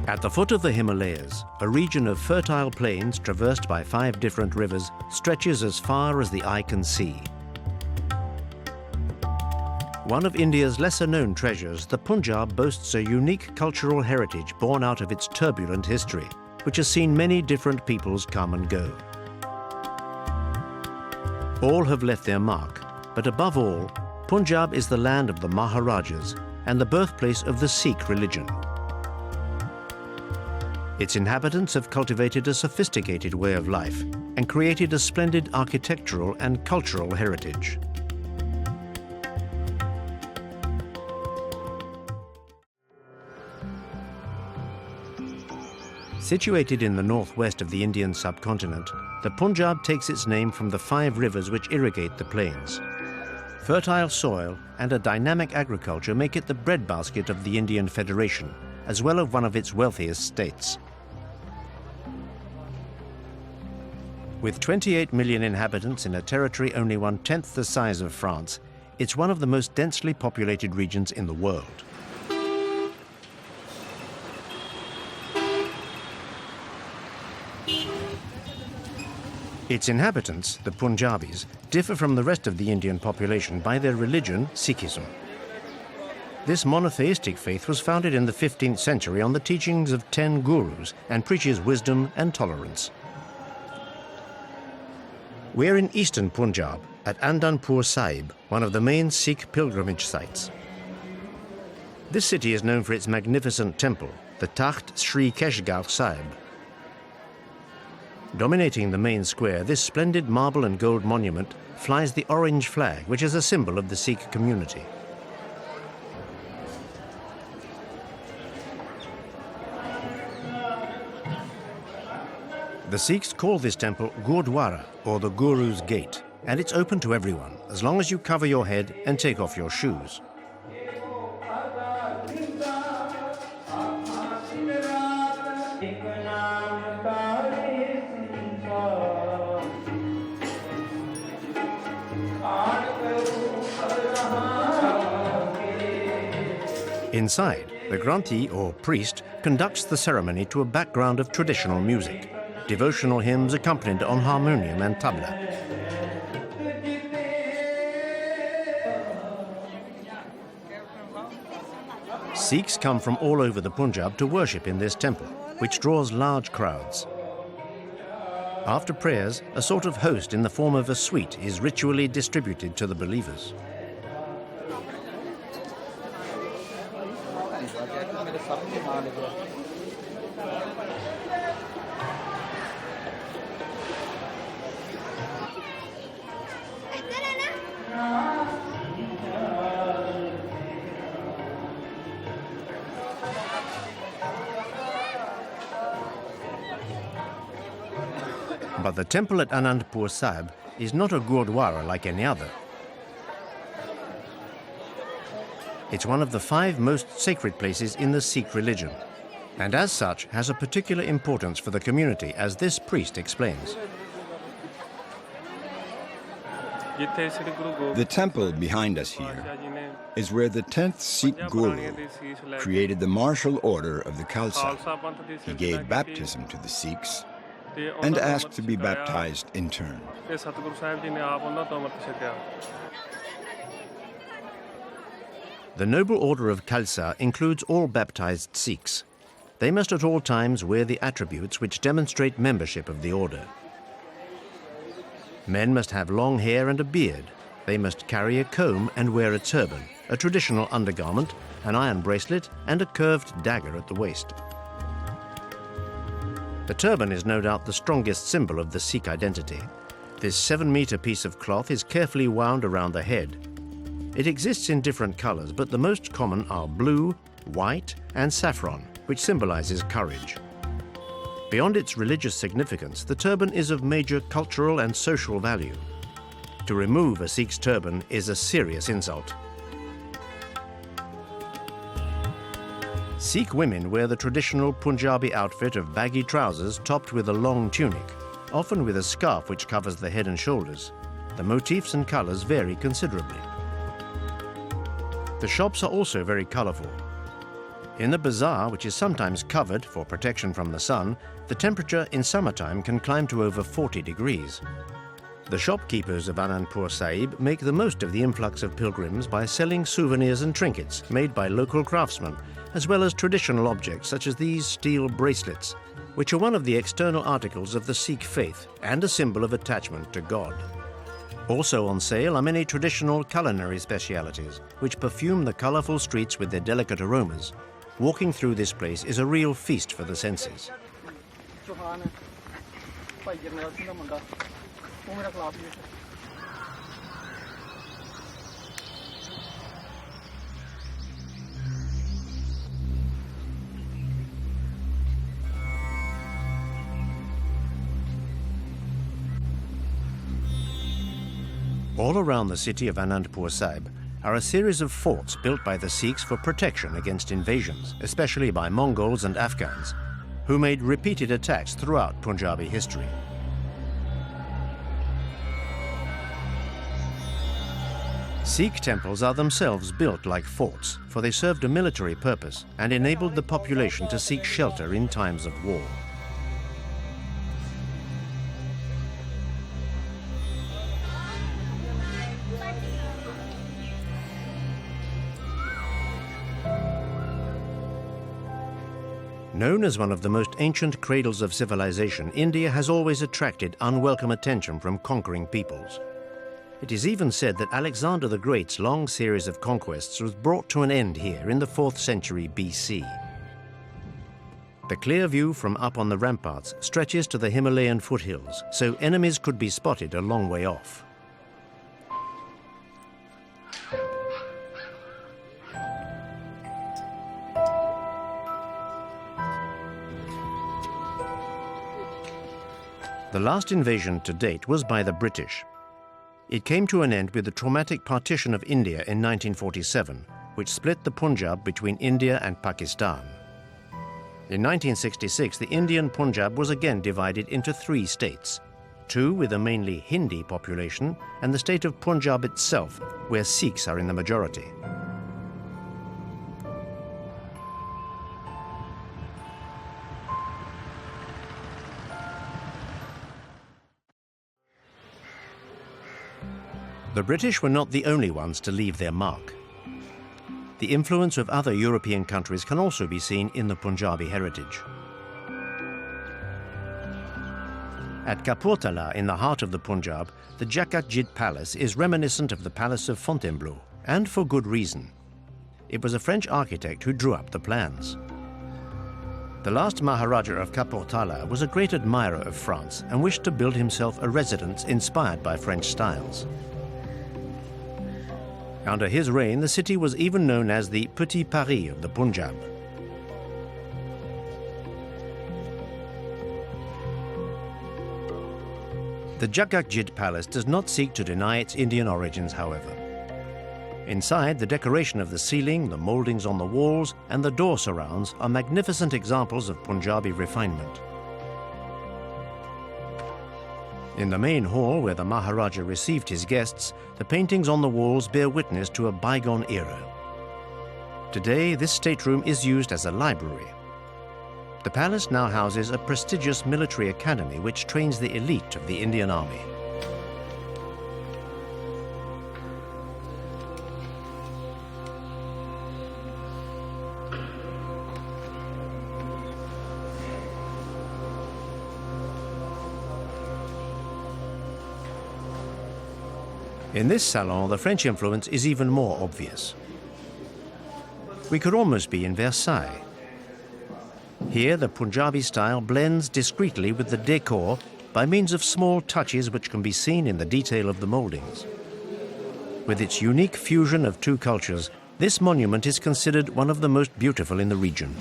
At the foot of the Himalayas, a region of fertile plains traversed by 5 different rivers stretches as far as the eye can see. One of India's lesser-known treasures, the Punjab boasts a unique cultural heritage born out of its turbulent history, which has seen many different peoples come and go. All have left their mark, but above all, Punjab is the land of the Maharajas and the birthplace of the Sikh religion. Its inhabitants have cultivated a sophisticated way of life and created a splendid architectural and cultural heritage. Situated in the northwest of the Indian subcontinent, the Punjab takes its name from the 5 rivers which irrigate the plains. Fertile soil and a dynamic agriculture make it the breadbasket of the Indian Federation, as well as one of its wealthiest states. With 28 million inhabitants in a territory only 1/10 the size of France, it's one of the most densely populated regions in the world. Its inhabitants, the Punjabis, differ from the rest of the Indian population by their religion, Sikhism. This monotheistic faith was founded in the 15th century on the teachings of 10 gurus and preaches wisdom and tolerance. We're in eastern Punjab, at Anandpur Sahib, one of the main Sikh pilgrimage sites. This city is known for its magnificent temple, the Takht Sri Keshgarh Sahib. Dominating the main square, this splendid marble and gold monument flies the orange flag, which is a symbol of the Sikh community. The Sikhs call this temple Gurdwara, or the Guru's Gate, and it's open to everyone, as long as you cover your head and take off your shoes. Inside, the Granthi, or priest, conducts the ceremony to a background of traditional music, devotional hymns accompanied on harmonium and tabla. Sikhs come from all over the Punjab to worship in this temple, which draws large crowds. After prayers, a sort of host in the form of a sweet is ritually distributed to the believers. But the temple at Anandpur Sahib is not a Gurdwara like any other. It's one of the 5 most sacred places in the Sikh religion, and as such has a particular importance for the community, as this priest explains. The temple behind us here is where the 10th Sikh Guru created the martial order of the Khalsa. He gave baptism to the Sikhs and asked to be baptized in turn. The noble order of Khalsa includes all baptized Sikhs. They must at all times wear the attributes which demonstrate membership of the order. Men must have long hair and a beard. They must carry a comb and wear a turban, a traditional undergarment, an iron bracelet, and a curved dagger at the waist. The turban is no doubt the strongest symbol of the Sikh identity. This 7-meter piece of cloth is carefully wound around the head. It exists in different colors, but the most common are blue, white, and saffron, which symbolizes courage. Beyond its religious significance, the turban is of major cultural and social value. To remove a Sikh's turban is a serious insult. Sikh women wear the traditional Punjabi outfit of baggy trousers topped with a long tunic, often with a scarf which covers the head and shoulders. The motifs and colors vary considerably. The shops are also very colorful. In the bazaar, which is sometimes covered for protection from the sun, the temperature in summertime can climb to over 40 degrees. The shopkeepers of Anandpur Sahib make the most of the influx of pilgrims by selling souvenirs and trinkets made by local craftsmen, as well as traditional objects such as these steel bracelets, which are one of the external articles of the Sikh faith and a symbol of attachment to God. Also on sale are many traditional culinary specialities, which perfume the colourful streets with their delicate aromas. Walking through this place is a real feast for the senses. All around the city of Anandpur Sahib are a series of forts built by the Sikhs for protection against invasions, especially by Mongols and Afghans, who made repeated attacks throughout Punjabi history. Sikh temples are themselves built like forts, for they served a military purpose and enabled the population to seek shelter in times of war. Known as one of the most ancient cradles of civilization, India has always attracted unwelcome attention from conquering peoples. It is even said that Alexander the Great's long series of conquests was brought to an end here in the 4th century BC. The clear view from up on the ramparts stretches to the Himalayan foothills, so enemies could be spotted a long way off. The last invasion to date was by the British. It came to an end with the traumatic partition of India in 1947, which split the Punjab between India and Pakistan. In 1966, the Indian Punjab was again divided into 3 states, 2 with a mainly Hindi population, and the state of Punjab itself, where Sikhs are in the majority. The British were not the only ones to leave their mark. The influence of other European countries can also be seen in the Punjabi heritage. At Kapurthala, in the heart of the Punjab, the Jakak-Jit Palace is reminiscent of the Palace of Fontainebleau, and for good reason. It was a French architect who drew up the plans. The last Maharaja of Kapurthala was a great admirer of France and wished to build himself a residence inspired by French styles. Under his reign, the city was even known as the Petit Paris of the Punjab. The Jakak-Jit Palace does not seek to deny its Indian origins, however. Inside, the decoration of the ceiling, the mouldings on the walls, and the door surrounds are magnificent examples of Punjabi refinement. In the main hall, where the Maharaja received his guests, the paintings on the walls bear witness to a bygone era. Today, this stateroom is used as a library. The palace now houses a prestigious military academy which trains the elite of the Indian Army. In this salon, the French influence is even more obvious. We could almost be in Versailles. Here, the Punjabi style blends discreetly with the decor by means of small touches which can be seen in the detail of the mouldings. With its unique fusion of 2 cultures, this monument is considered one of the most beautiful in the region.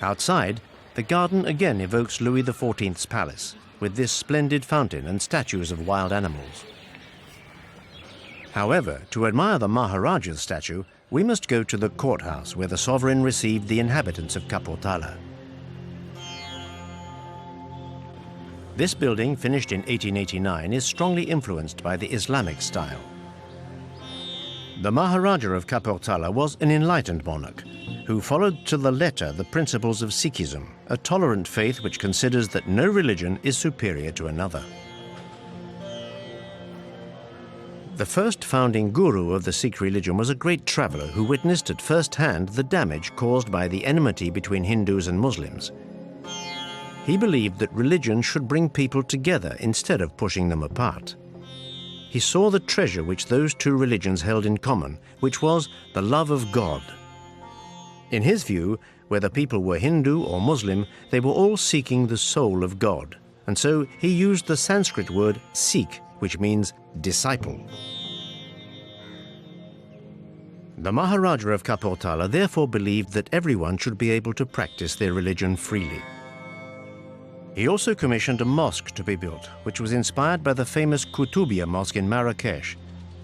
Outside, the garden again evokes Louis XIV's palace, with this splendid fountain and statues of wild animals. However, to admire the Maharaja's statue, we must go to the courthouse where the sovereign received the inhabitants of Kapurthala. This building, finished in 1889, is strongly influenced by the Islamic style. The Maharaja of Kapurthala was an enlightened monarch who followed to the letter the principles of Sikhism, a tolerant faith which considers that no religion is superior to another. The first founding guru of the Sikh religion was a great traveller who witnessed at first hand the damage caused by the enmity between Hindus and Muslims. He believed that religion should bring people together instead of pushing them apart. He saw the treasure which those two religions held in common, which was the love of God. In his view, whether people were Hindu or Muslim, they were all seeking the soul of God, and so he used the Sanskrit word Sikh, which means disciple. The Maharaja of Kapurthala therefore believed that everyone should be able to practice their religion freely. He also commissioned a mosque to be built, which was inspired by the famous Kutubiya mosque in Marrakesh,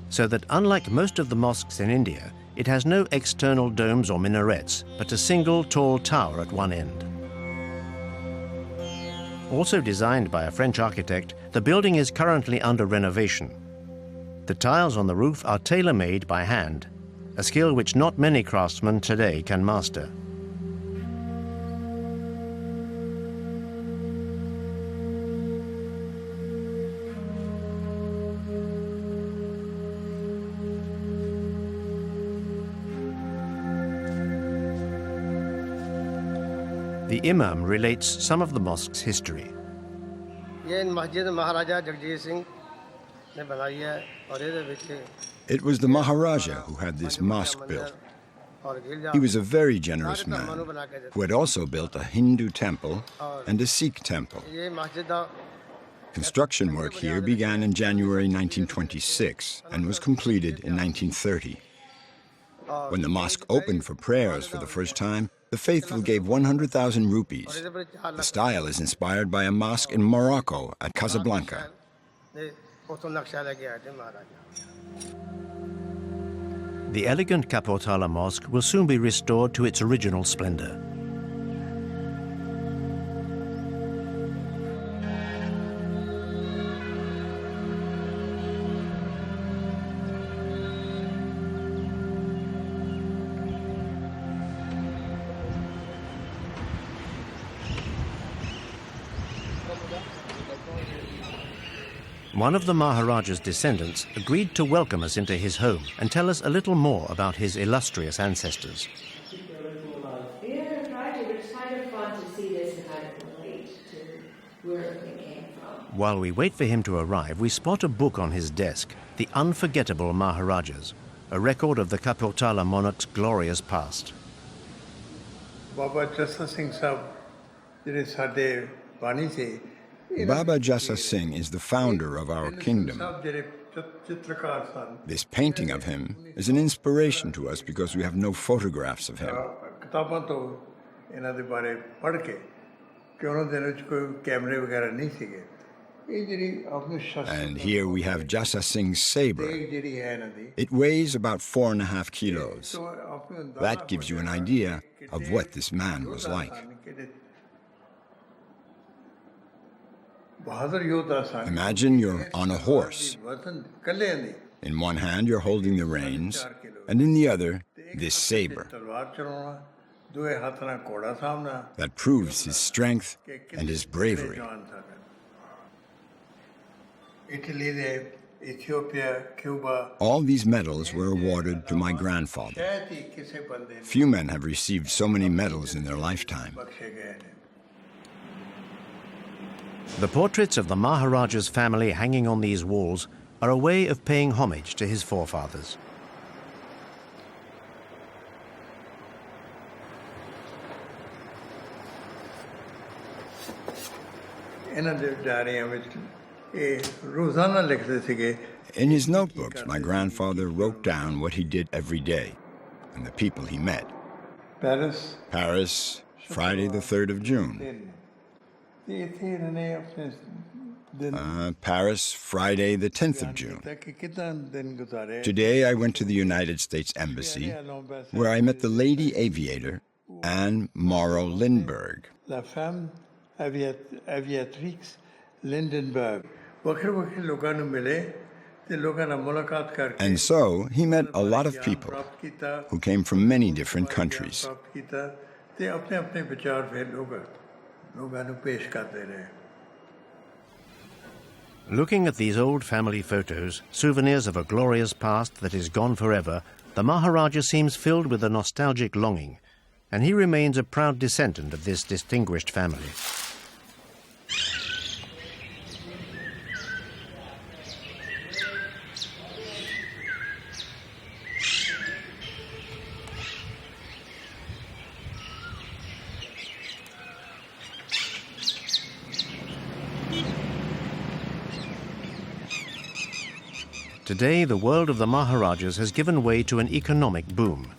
so that unlike most of the mosques in India, it has no external domes or minarets, but a single tall tower at one end. Also designed by a French architect, the building is currently under renovation. The tiles on the roof are tailor-made by hand, a skill which not many craftsmen today can master. The Imam relates some of the mosque's history. It was the Maharaja who had this mosque built. He was a very generous man who had also built a Hindu temple and a Sikh temple. Construction work here began in January 1926 and was completed in 1930. When the mosque opened for prayers for the first time, the faithful gave 100,000 rupees. The style is inspired by a mosque in Morocco at Casablanca. The elegant Kapurthala mosque will soon be restored to its original splendor. One of the Maharaja's descendants agreed to welcome us into his home and tell us a little more about his illustrious ancestors. It's kind of fun to see this and kind of relate to where it came from. While we wait for him to arrive, we spot a book on his desk, The Unforgettable Maharajas, a record of the Kapurthala monarch's glorious past. Baba Jassa Singh Sahib, ਜਿਹੜੇ ਸਾਡੇ ਬਾਣੀ ਸੀ, Baba Jassa Singh is the founder of our kingdom. This painting of him is an inspiration to us because we have no photographs of him. And here we have Jassa Singh's saber. It weighs about 4.5 kilos. That gives you an idea of what this man was like. Imagine you're on a horse. In one hand you're holding the reins, and in the other, this saber. That proves his strength and his bravery. Italy, Ethiopia, Cuba. All these medals were awarded to my grandfather. Few men have received so many medals in their lifetime. The portraits of the Maharaja's family hanging on these walls are a way of paying homage to his forefathers. In his notebooks, my grandfather wrote down what he did every day and the people he met. Paris, Friday the 3rd of June. Paris, Friday the 10th of June. Today I went to the United States Embassy, where I met the lady aviator, Anne Morrow Lindbergh. La femme aviatrix Lindenberg. ਵੱਖਰੇ ਵੱਖਰੇ ਲੋਕਾਂ ਨੂੰ ਮਿਲੇ And so he met a lot of people who came from many different countries. Looking at these old family photos, souvenirs of a glorious past that is gone forever, the Maharaja seems filled with a nostalgic longing, and he remains a proud descendant of this distinguished family. Today, the world of the Maharajas has given way to an economic boom.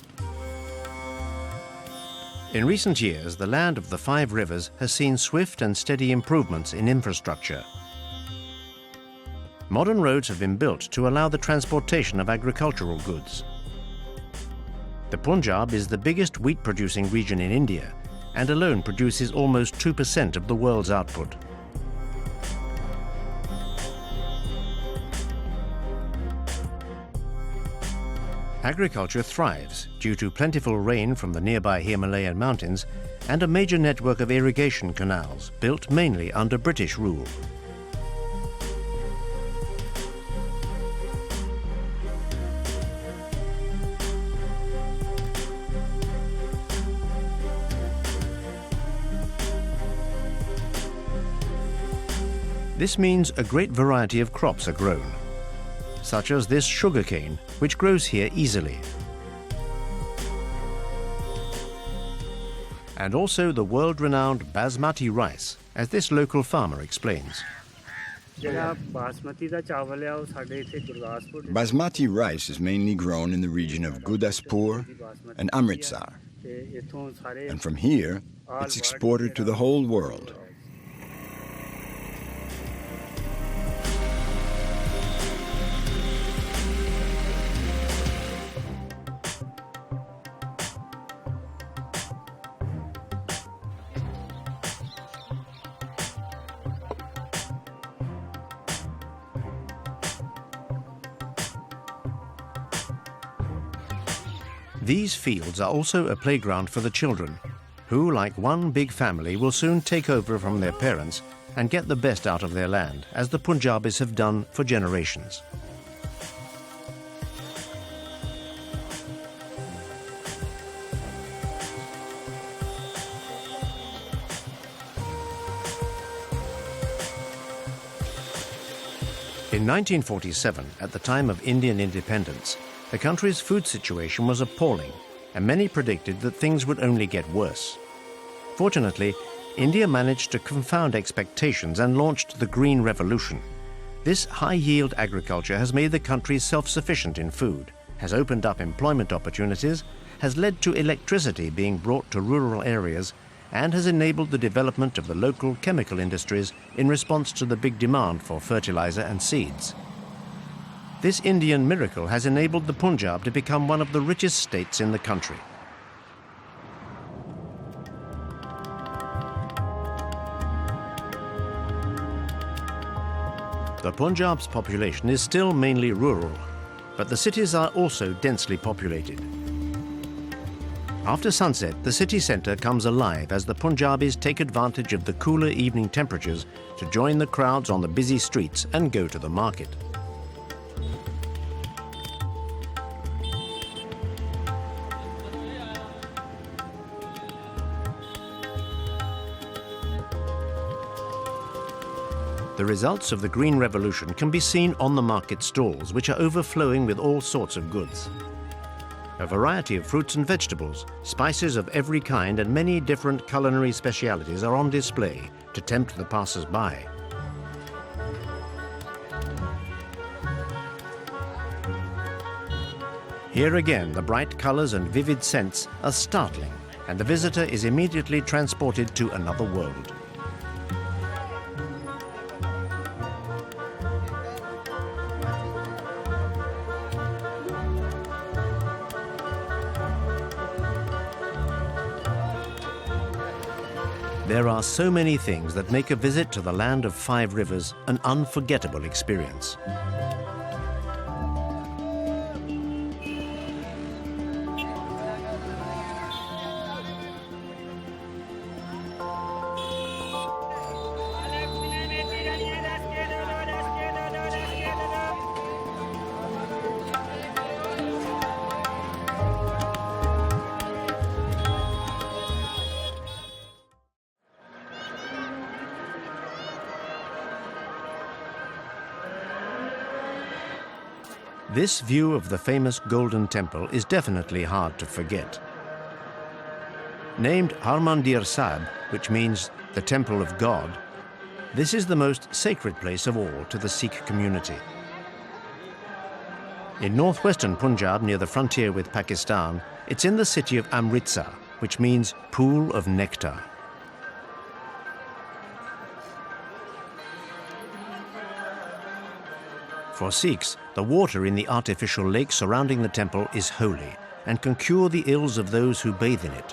In recent years, the land of the 5 rivers has seen swift and steady improvements in infrastructure. Modern roads have been built to allow the transportation of agricultural goods. The Punjab is the biggest wheat-producing region in India and alone produces almost 2% of the world's output. Agriculture thrives due to plentiful rain from the nearby Himalayan mountains and a major network of irrigation canals built mainly under British rule. This means a great variety of crops are grown, such as this sugarcane, which grows here easily. And also the world-renowned basmati rice, as this local farmer explains. Basmati rice is mainly grown in the region of Gurdaspur and Amritsar, and from here it's exported to the whole world. These fields are also a playground for the children, who, like one big family, will soon take over from their parents and get the best out of their land, as the Punjabis have done for generations. In 1947, at the time of Indian independence, the country's food situation was appalling, and many predicted that things would only get worse. Fortunately, India managed to confound expectations and launched the Green Revolution. This high-yield agriculture has made the country self-sufficient in food, has opened up employment opportunities, has led to electricity being brought to rural areas, and has enabled the development of the local chemical industries in response to the big demand for fertilizer and seeds. This Indian miracle has enabled the Punjab to become one of the richest states in the country. The Punjab's population is still mainly rural, but the cities are also densely populated. After sunset, the city centre comes alive as the Punjabis take advantage of the cooler evening temperatures to join the crowds on the busy streets and go to the market. The results of the Green Revolution can be seen on the market stalls, which are overflowing with all sorts of goods. A variety of fruits and vegetables, spices of every kind, and many different culinary specialities are on display to tempt the passers-by. Here again, the bright colors and vivid scents are startling, and the visitor is immediately transported to another world. There are so many things that make a visit to the land of 5 rivers an unforgettable experience. This view of the famous Golden Temple is definitely hard to forget. Named Harmandir Sahib, which means the Temple of God, this is the most sacred place of all to the Sikh community. In northwestern Punjab, near the frontier with Pakistan, it's in the city of Amritsar, which means pool of nectar. For Sikhs, the water in the artificial lake surrounding the temple is holy and can cure the ills of those who bathe in it.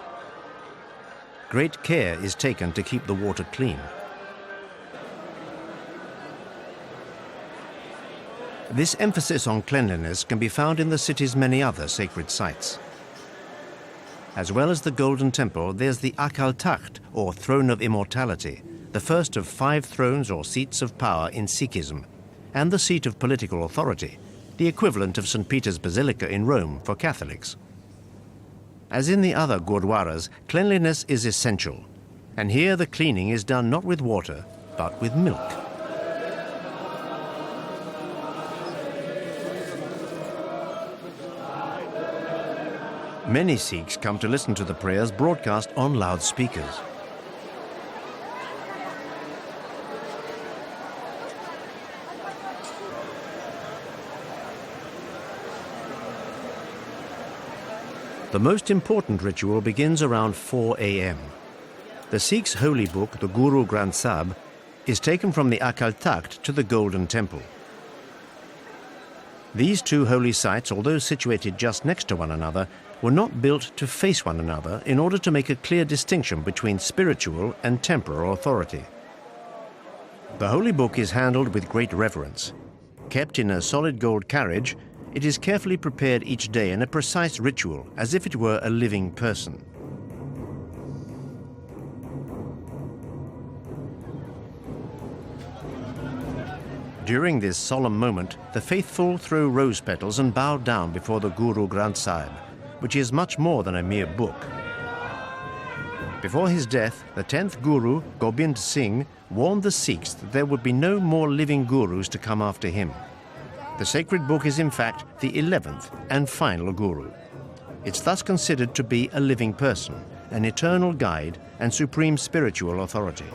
Great care is taken to keep the water clean. This emphasis on cleanliness can be found in the city's many other sacred sites. As well as the Golden Temple, there's the Atal Takht, or Throne of Immortality, the first of 5 thrones or seats of power in Sikhism, and the seat of political authority, the equivalent of St. Peter's Basilica in Rome for Catholics. As in the other gurdwaras, cleanliness is essential, and here the cleaning is done not with water, but with milk. Many Sikhs come to listen to the prayers broadcast on loudspeakers. The most important ritual begins around 4 a.m. The Sikhs' holy book, the Guru Granth Sahib, is taken from the Atal Takht to the Golden Temple. These 2 holy sites, although situated just next to one another, were not built to face one another in order to make a clear distinction between spiritual and temporal authority. The holy book is handled with great reverence. Kept in a solid gold carriage, it is carefully prepared each day in a precise ritual, as if it were a living person. During this solemn moment, the faithful throw rose petals and bow down before the Guru Granth Sahib, which is much more than a mere book. Before his death, the 10th Guru, Gobind Singh, warned the Sikhs that there would be no more living gurus to come after him. The sacred book is in fact the 11th and final Guru. It's thus considered to be a living person, an eternal guide and supreme spiritual authority.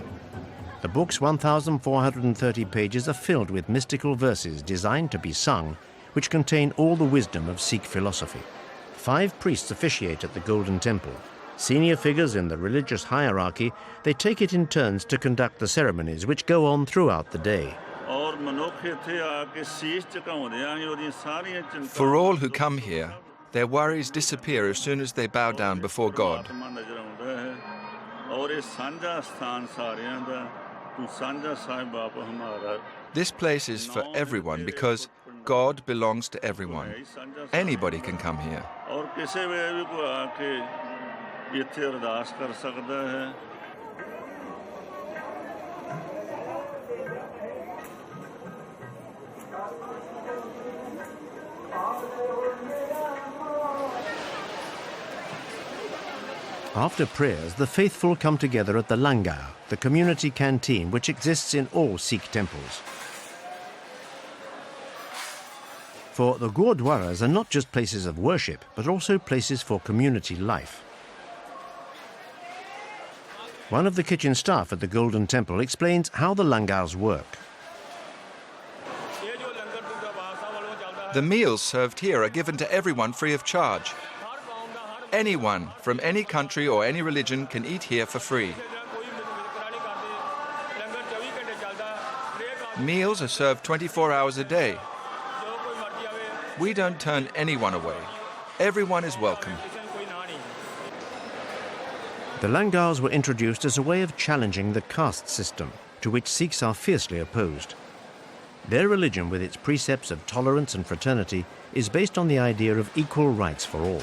The book's 1,430 pages are filled with mystical verses designed to be sung, which contain all the wisdom of Sikh philosophy. 5 priests officiate at the Golden Temple. Senior figures in the religious hierarchy, they take it in turns to conduct the ceremonies, which go on throughout the day. For all who come here, their worries disappear as soon as they bow down before God. This place is for everyone because God belongs to everyone. Anybody can come here. After prayers, the faithful come together at the langar, the community canteen which exists in all Sikh temples. For the gurdwaras are not just places of worship, but also places for community life. One of the kitchen staff at the Golden Temple explains how the langars work. The meals served here are given to everyone free of charge. Anyone from any country or any religion can eat here for free. Meals are served 24 hours a day. We don't turn anyone away. Everyone is welcome. The langars were introduced as a way of challenging the caste system, to which Sikhs are fiercely opposed. Their religion, with its precepts of tolerance and fraternity, is based on the idea of equal rights for all.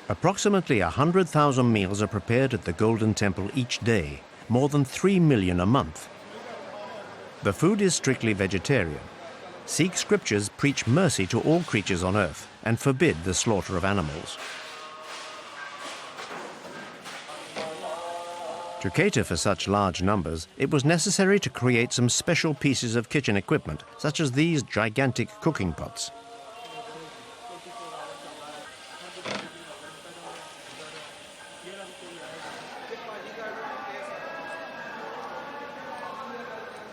Approximately 100,000 meals are prepared at the Golden Temple each day, more than 3 million a month. The food is strictly vegetarian. Sikh scriptures preach mercy to all creatures on earth and forbid the slaughter of animals. To cater for such large numbers, it was necessary to create some special pieces of kitchen equipment, such as these gigantic cooking pots.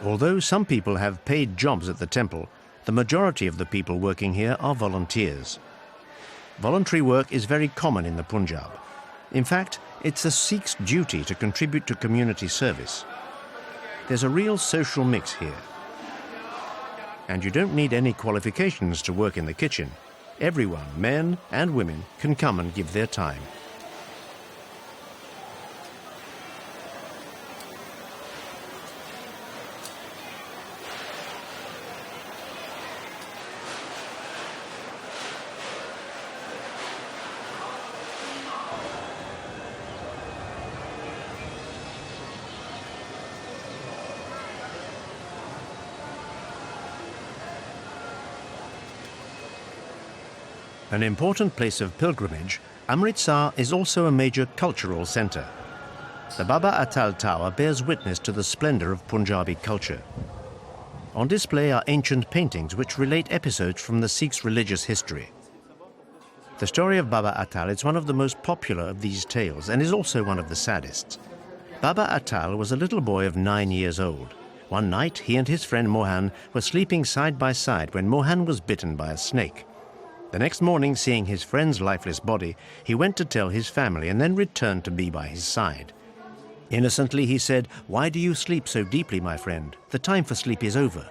Although some people have paid jobs at the temple, the majority of the people working here are volunteers. Voluntary work is very common in the Punjab. In fact, it's a Sikh's duty to contribute to community service. There's a real social mix here. And you don't need any qualifications to work in the kitchen. Everyone, men and women, can come and give their time. An important place of pilgrimage, Amritsar is also a major cultural centre. The Baba Atal Tower bears witness to the splendour of Punjabi culture. On display are ancient paintings which relate episodes from the Sikhs' religious history. The story of Baba Atal is one of the most popular of these tales and is also one of the saddest. Baba Atal was a little boy of 9 years old. One night, he and his friend Mohan were sleeping side by side when Mohan was bitten by a snake. The next morning, seeing his friend's lifeless body, he went to tell his family and then returned to be by his side. Innocently, he said, "Why do you sleep so deeply, my friend? The time for sleep is over."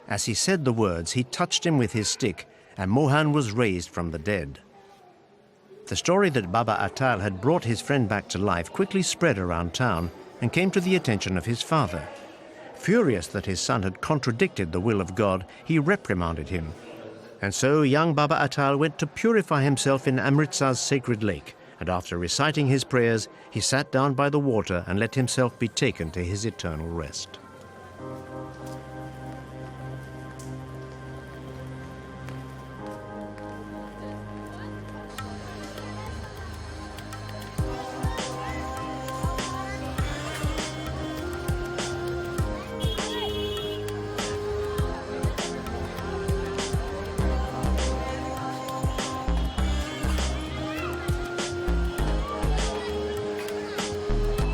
As he said the words, he touched him with his stick, and Mohan was raised from the dead. The story that Baba Atal had brought his friend back to life quickly spread around town and came to the attention of his father. Furious that his son had contradicted the will of God, he reprimanded him. And so young Baba Atal went to purify himself in Amritsar's sacred lake, and after reciting his prayers, he sat down by the water and let himself be taken to his eternal rest.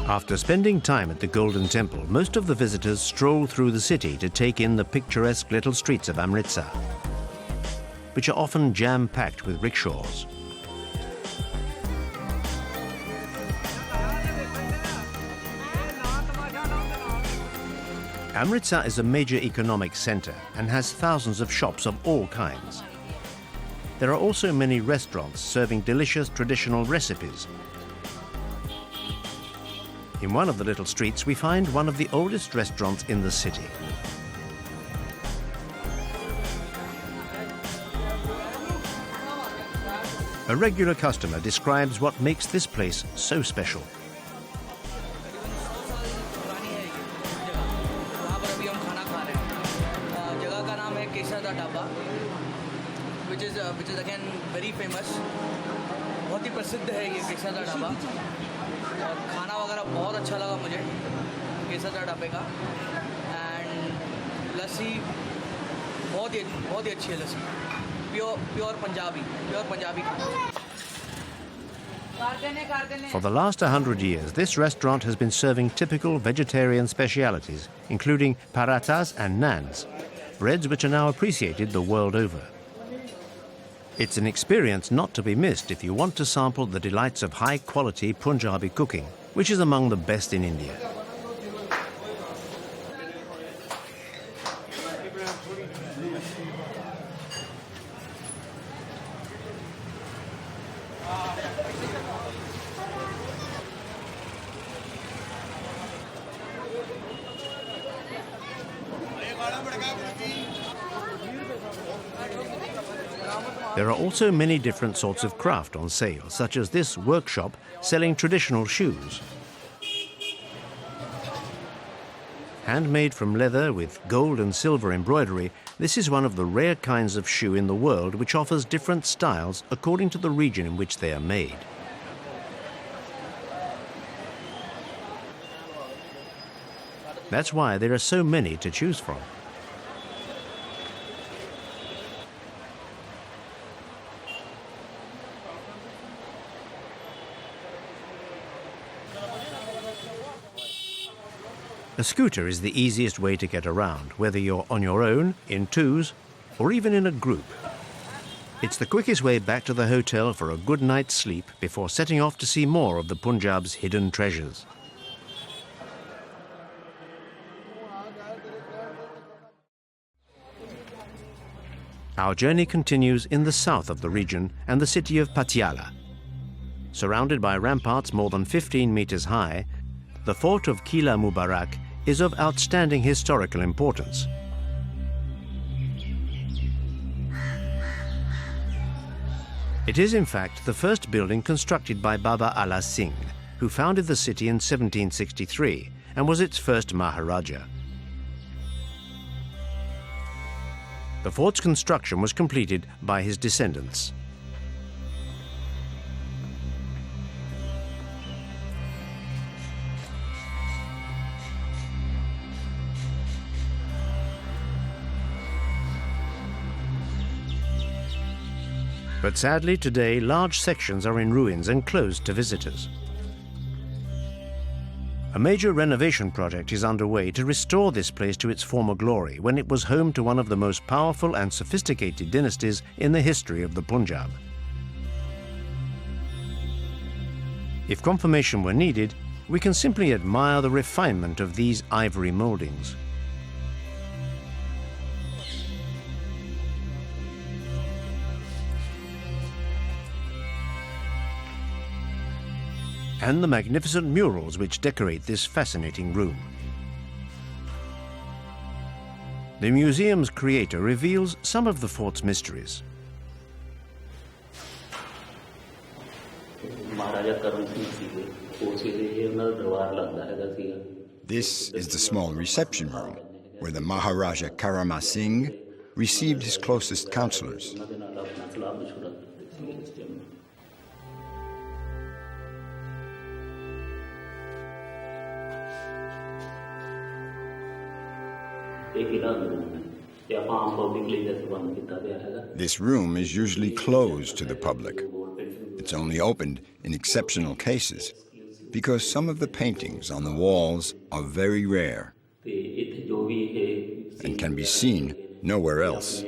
After spending time at the Golden Temple, most of the visitors stroll through the city to take in the picturesque little streets of Amritsar, which are often jam-packed with rickshaws. Amritsar is a major economic centre and has thousands of shops of all kinds. There are also many restaurants serving delicious traditional recipes. In one of the little streets, we find one of the oldest restaurants in the city. A regular customer describes what makes this place so special. Which is again very famous. बहुत ही प्रसिद्ध है ये केसर का ढाबा और खाना वगैरह बहुत अच्छा लगा मुझे केसर का ढाबे का एंड लस्सी बहुत ही अच्छी है lassi pure Punjabi For the last 100 years, this restaurant has been serving typical vegetarian specialities, including parathas and naans, breads which are now appreciated the world over. It's an experience not to be missed if you want to sample the delights of high-quality Punjabi cooking, which is among the best in India. There are also many different sorts of craft on sale, such as this workshop selling traditional shoes. Handmade from leather with gold and silver embroidery, this is one of the rare kinds of shoe in the world which offers different styles according to the region in which they are made. That's why there are so many to choose from. A scooter is the easiest way to get around, whether you're on your own, in twos, or even in a group. It's the quickest way back to the hotel for a good night's sleep before setting off to see more of the Punjab's hidden treasures. Our journey continues in the south of the region and the city of Patiala. Surrounded by ramparts more than 15 meters high, the fort of Qila Mubarak is of outstanding historical importance. It is in fact the first building constructed by Baba Ala Singh, who founded the city in 1763 and was its first Maharaja. The fort's construction was completed by his descendants. But sadly, today, large sections are in ruins and closed to visitors. A major renovation project is underway to restore this place to its former glory when it was home to one of the most powerful and sophisticated dynasties in the history of the Punjab. If confirmation were needed, we can simply admire the refinement of these ivory moldings. And the magnificent murals which decorate this fascinating room. The museum's creator reveals some of the fort's mysteries. This is the small reception room where the Maharaja Karama Singh received his closest counselors. This room is usually closed to the public. It's only opened in exceptional cases because some of the paintings on the walls are very rare and can be seen nowhere else.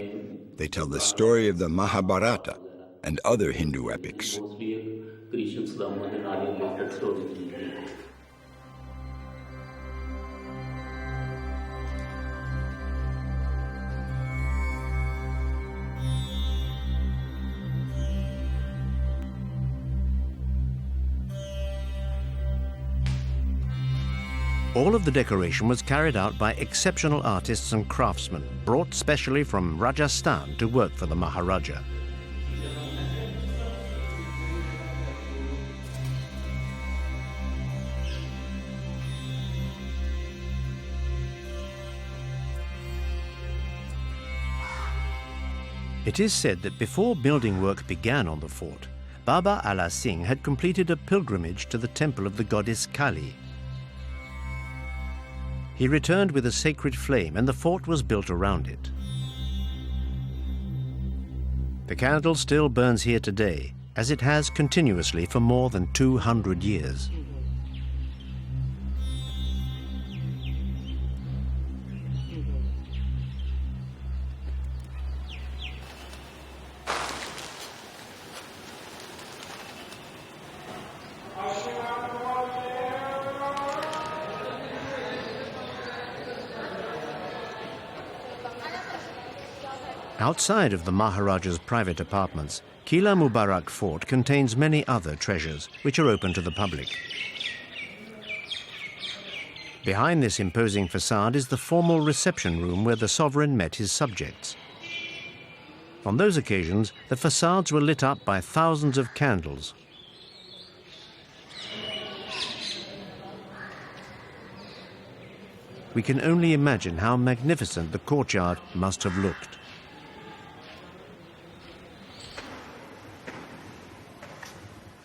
They tell the story of the Mahabharata and other Hindu epics. All of the decoration was carried out by exceptional artists and craftsmen, brought specially from Rajasthan to work for the Maharaja. It is said that before building work began on the fort, Baba Ala Singh had completed a pilgrimage to the temple of the goddess Kali. He returned with a sacred flame and the fort was built around it. The candle still burns here today, as it has continuously for more than 200 years. Outside of the Maharaja's private apartments, Qila Mubarak Fort contains many other treasures which are open to the public. Behind this imposing facade is the formal reception room where the sovereign met his subjects. On those occasions, the facades were lit up by thousands of candles. We can only imagine how magnificent the courtyard must have looked.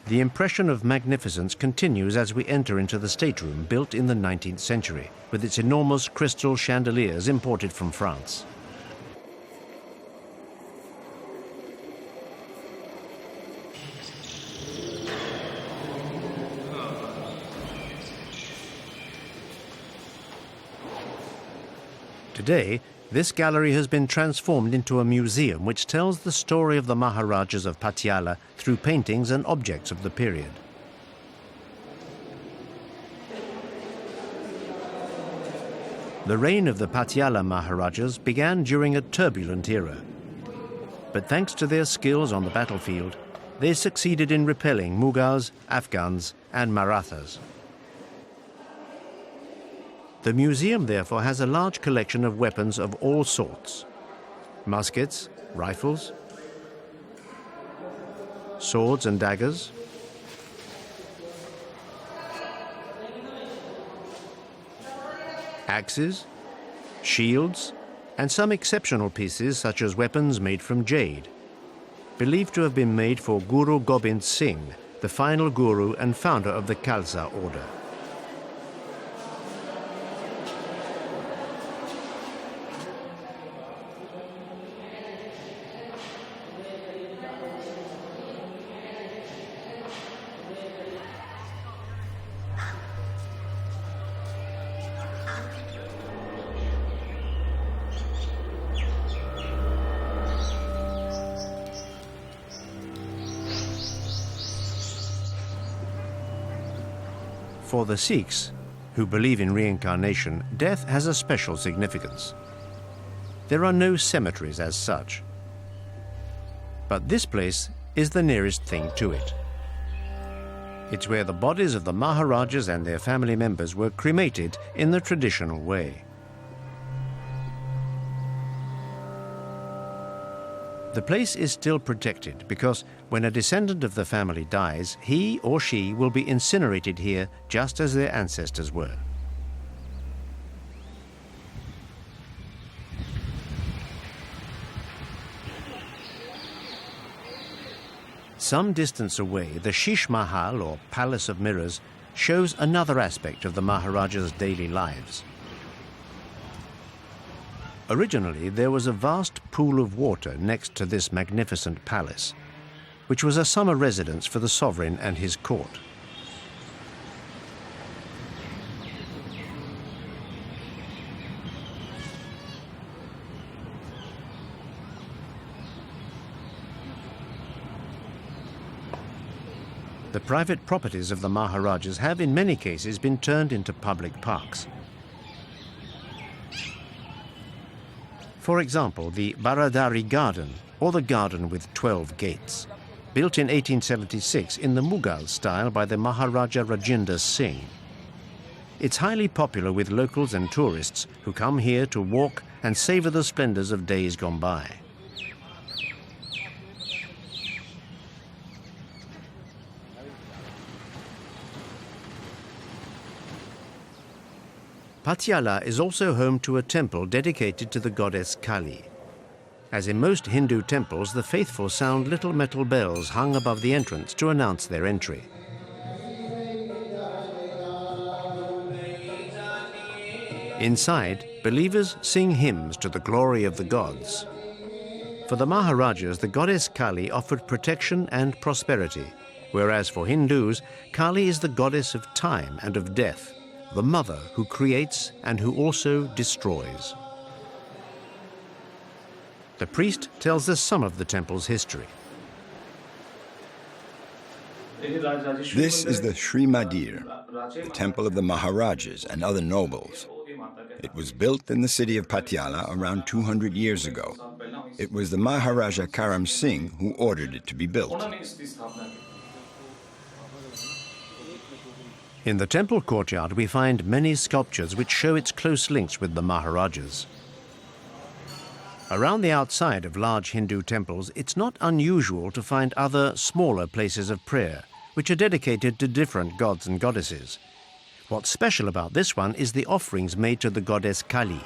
The impression of magnificence continues as we enter into the stateroom built in the 19th century, with its enormous crystal chandeliers imported from France. Today, this gallery has been transformed into a museum which tells the story of the Maharajas of Patiala through paintings and objects of the period. The reign of the Patiala Maharajas began during a turbulent era. But thanks to their skills on the battlefield, they succeeded in repelling Mughals, Afghans, and Marathas. The museum, therefore, has a large collection of weapons of all sorts: muskets, rifles, swords and daggers, axes, shields, and some exceptional pieces such as weapons made from jade, believed to have been made for Guru Gobind Singh, the final guru and founder of the Khalsa order. For the Sikhs, who believe in reincarnation, death has a special significance. There are no cemeteries as such, but this place is the nearest thing to it. It's where the bodies of the Maharajas and their family members were cremated in the traditional way. The place is still protected because when a descendant of the family dies, he or she will be incinerated here just as their ancestors were. Some distance away, the Shish Mahal, or Palace of Mirrors, shows another aspect of the Maharajas' daily lives. Originally, there was a vast pool of water next to this magnificent palace, which was a summer residence for the sovereign and his court. The private properties of the Maharajas have in many cases been turned into public parks. For example, the Baradari Garden, or the Garden with 12 Gates, built in 1876 in the Mughal style by the Maharaja Rajendra Singh. It's highly popular with locals and tourists who come here to walk and savor the splendors of days gone by. Patiala is also home to a temple dedicated to the goddess Kali. As in most Hindu temples, the faithful sound little metal bells hung above the entrance to announce their entry. Inside, believers sing hymns to the glory of the gods. For the Maharajas, the goddess Kali offered protection and prosperity, whereas for Hindus, Kali is the goddess of time and of death, the mother who creates and who also destroys. The priest tells us some of the temple's history. This is the Sri Mandir, the temple of the Maharajas and other nobles. It was built in the city of Patiala around 200 years ago. It was the Maharaja Karam Singh who ordered it to be built. In the temple courtyard, we find many sculptures which show its close links with the Maharajas. Around the outside of large Hindu temples, it's not unusual to find other, smaller places of prayer, which are dedicated to different gods and goddesses. What's special about this one is the offerings made to the goddess Kali.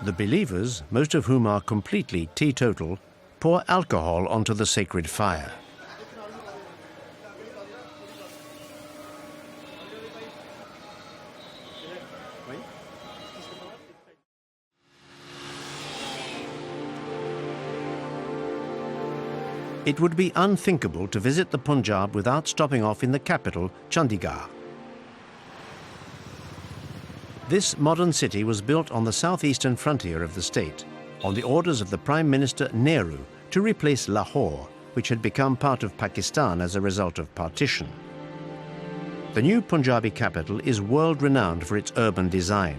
The believers, most of whom are completely teetotal, pour alcohol onto the sacred fire. It would be unthinkable to visit the Punjab without stopping off in the capital, Chandigarh. This modern city was built on the southeastern frontier of the state, on the orders of the Prime Minister Nehru, to replace Lahore, which had become part of Pakistan as a result of partition. The new Punjabi capital is world-renowned for its urban design.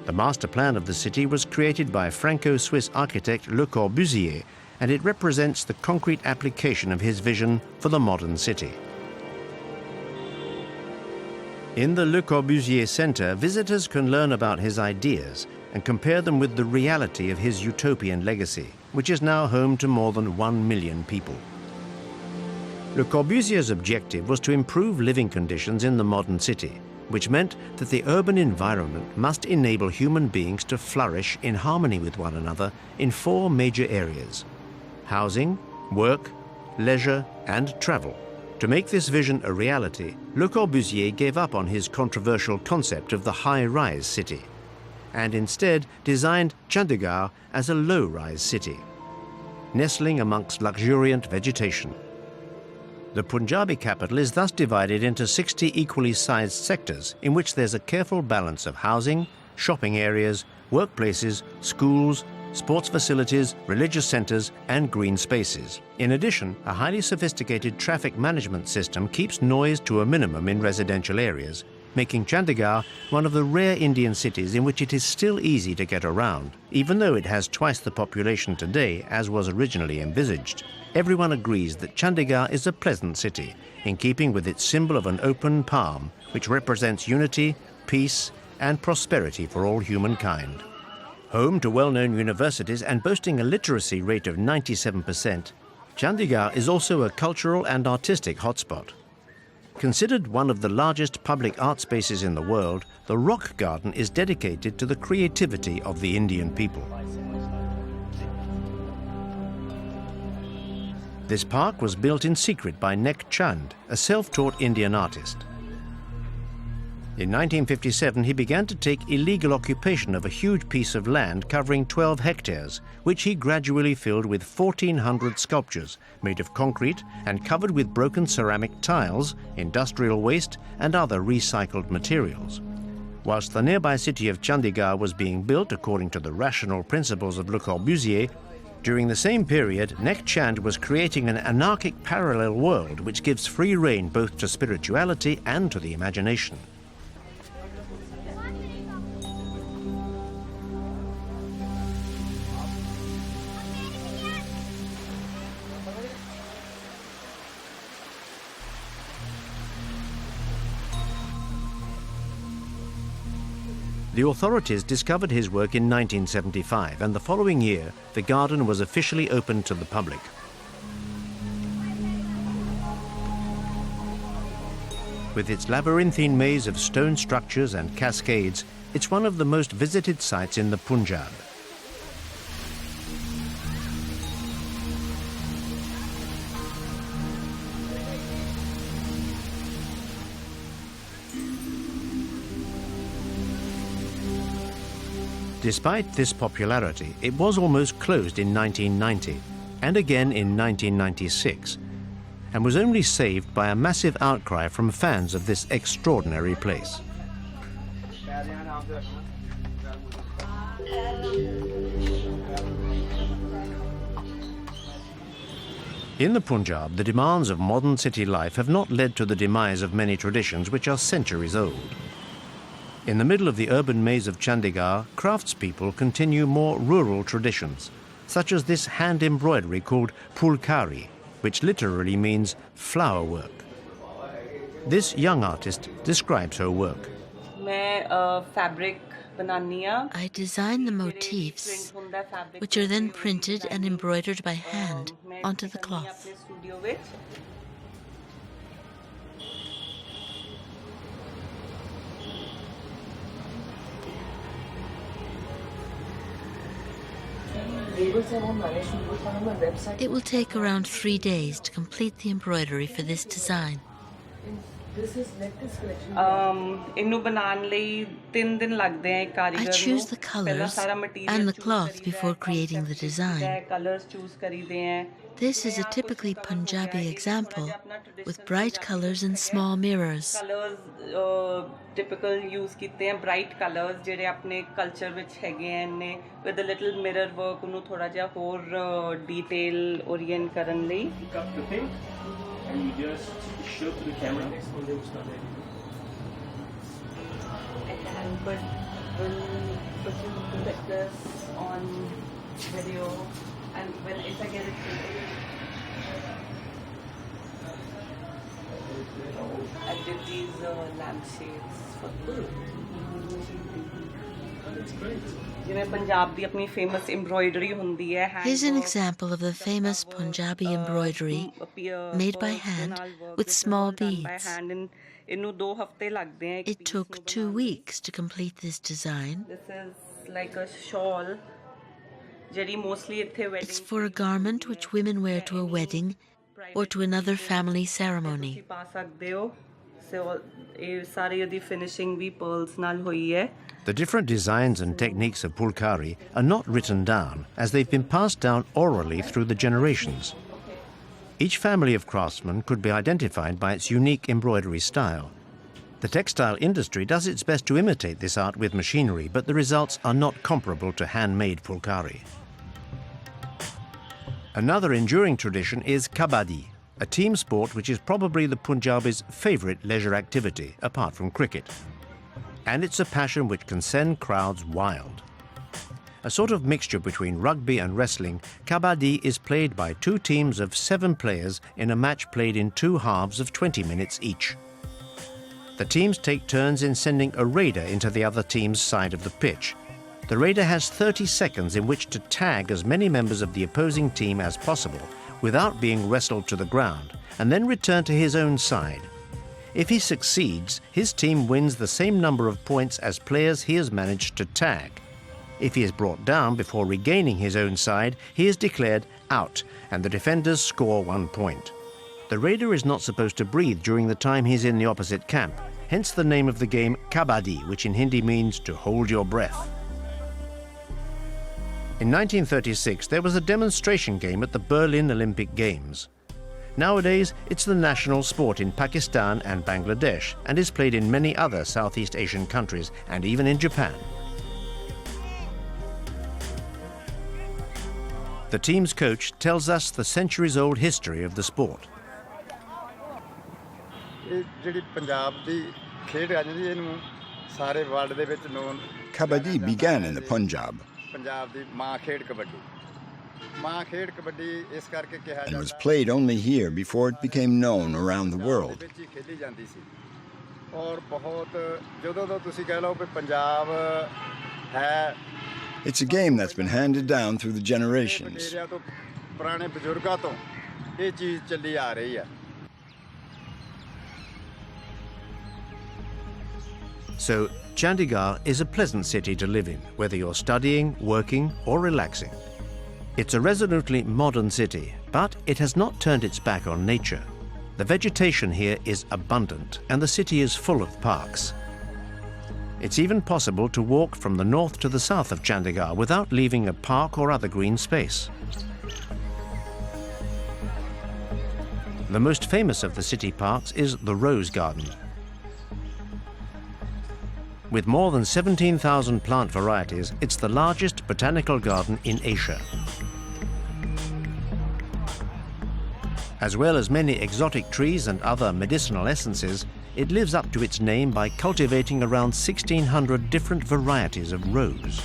The master plan of the city was created by Franco-Swiss architect Le Corbusier, and it represents the concrete application of his vision for the modern city. In the Le Corbusier Center, visitors can learn about his ideas and compare them with the reality of his utopian legacy, which is now home to more than 1 million people. Le Corbusier's objective was to improve living conditions in the modern city, which meant that the urban environment must enable human beings to flourish in harmony with one another in 4 major areas: housing, work, leisure, and travel. To make this vision a reality, Le Corbusier gave up on his controversial concept of the high-rise city, and instead designed Chandigarh as a low-rise city, nestling amongst luxuriant vegetation. The Punjabi capital is thus divided into 60 equally sized sectors in which there's a careful balance of housing, shopping areas, workplaces, schools, sports facilities, religious centers, and green spaces. In addition, a highly sophisticated traffic management system keeps noise to a minimum in residential areas, making Chandigarh one of the rare Indian cities in which it is still easy to get around, even though it has twice the population today as was originally envisaged. Everyone agrees that Chandigarh is a pleasant city, in keeping with its symbol of an open palm, which represents unity, peace, and prosperity for all humankind. Home to well-known universities and boasting a literacy rate of 97%, Chandigarh is also a cultural and artistic hotspot. Considered one of the largest public art spaces in the world, the Rock Garden is dedicated to the creativity of the Indian people. This park was built in secret by Nek Chand, a self-taught Indian artist. In 1957, he began to take illegal occupation of a huge piece of land covering 12 hectares, which he gradually filled with 1,400 sculptures made of concrete and covered with broken ceramic tiles, industrial waste, and other recycled materials. Whilst the nearby city of Chandigarh was being built according to the rational principles of Le Corbusier, during the same period, Nek Chand was creating an anarchic parallel world which gives free rein both to spirituality and to the imagination. The authorities discovered his work in 1975, and the following year, the garden was officially opened to the public. With its labyrinthine maze of stone structures and cascades, it's one of the most visited sites in the Punjab. Despite this popularity, it was almost closed in 1990 and again in 1996, and was only saved by a massive outcry from fans of this extraordinary place. In the Punjab, the demands of modern city life have not led to the demise of many traditions which are centuries old. In the middle of the urban maze of Chandigarh, craftspeople continue more rural traditions, such as this hand embroidery called pulkari, which literally means flower work. This young artist describes her work. I design the motifs, which are then printed and embroidered by hand onto the cloth. It will take around 3 days to complete the embroidery for this design. I choose the colors and the cloth before creating the design. This is a typically Punjabi example with bright colors and small mirrors. Typical use kitte hain bright colors jehde apne culture vich hege hain with a little mirror work unu thoda ja hor detail orient karan lai up the thing and you just show to the camera and we'll put you like this on video and when if I get it I did these lampshades for famous embroidery Here's an example of the famous Punjabi embroidery made by hand with small beads. It took 2 weeks to complete this design. This is like a shawl. It's for a garment which women wear to a wedding or to another family ceremony. The different designs and techniques of pulkari are not written down, as they've been passed down orally through the generations. Each family of craftsmen could be identified by its unique embroidery style. The textile industry does its best to imitate this art with machinery, but the results are not comparable to handmade pulkari. Another enduring tradition is Kabaddi, a team sport which is probably the Punjabis' favourite leisure activity, apart from cricket. And it's a passion which can send crowds wild. A sort of mixture between rugby and wrestling, Kabaddi is played by 2 teams of 7 players in a match played in 2 halves of 20 minutes each. The teams take turns in sending a raider into the other team's side of the pitch. The raider has 30 seconds in which to tag as many members of the opposing team as possible without being wrestled to the ground, and then return to his own side. If he succeeds, his team wins the same number of points as players he has managed to tag. If he is brought down before regaining his own side, he is declared out, and the defenders score 1 point. The raider is not supposed to breathe during the time he's in the opposite camp, hence the name of the game Kabaddi, which in Hindi means to hold your breath. In 1936, there was a demonstration game at the Berlin Olympic Games. Nowadays, it's the national sport in Pakistan and Bangladesh and is played in many other Southeast Asian countries and even in Japan. The team's coach tells us the centuries-old history of the sport. Kabaddi began in the Punjab and was played only here before it became known around the world. It's a game that's been handed down through the generations. So, Chandigarh is a pleasant city to live in, whether you're studying, working, or relaxing. It's a resolutely modern city, but it has not turned its back on nature. The vegetation here is abundant, and the city is full of parks. It's even possible to walk from the north to the south of Chandigarh without leaving a park or other green space. The most famous of the city parks is the Rose Garden. With more than 17,000 plant varieties, it's the largest botanical garden in Asia. As well as many exotic trees and other medicinal essences, it lives up to its name by cultivating around 1,600 different varieties of rose.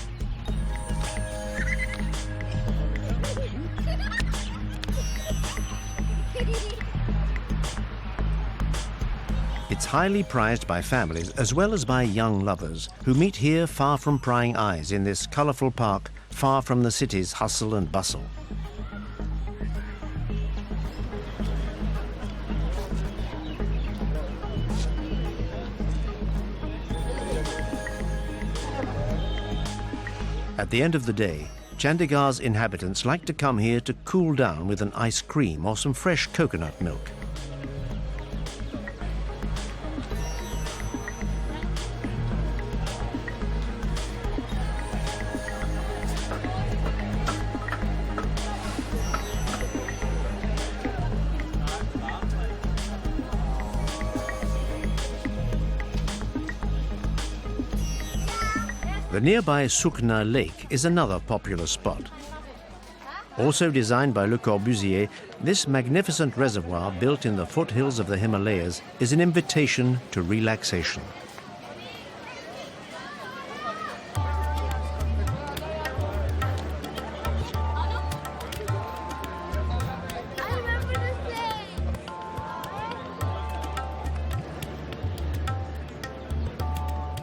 It's highly prized by families as well as by young lovers who meet here far from prying eyes in this colourful park, far from the city's hustle and bustle. At the end of the day, Chandigarh's inhabitants like to come here to cool down with an ice cream or some fresh coconut milk. The nearby Sukna Lake is another popular spot. Also designed by Le Corbusier, this magnificent reservoir built in the foothills of the Himalayas is an invitation to relaxation.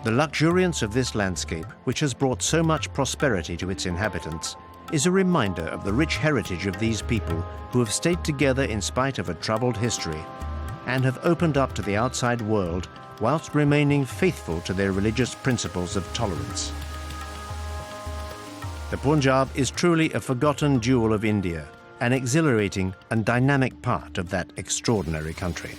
The luxuriance of this landscape, which has brought so much prosperity to its inhabitants, is a reminder of the rich heritage of these people who have stayed together in spite of a troubled history and have opened up to the outside world whilst remaining faithful to their religious principles of tolerance. The Punjab is truly a forgotten jewel of India, an exhilarating and dynamic part of that extraordinary country.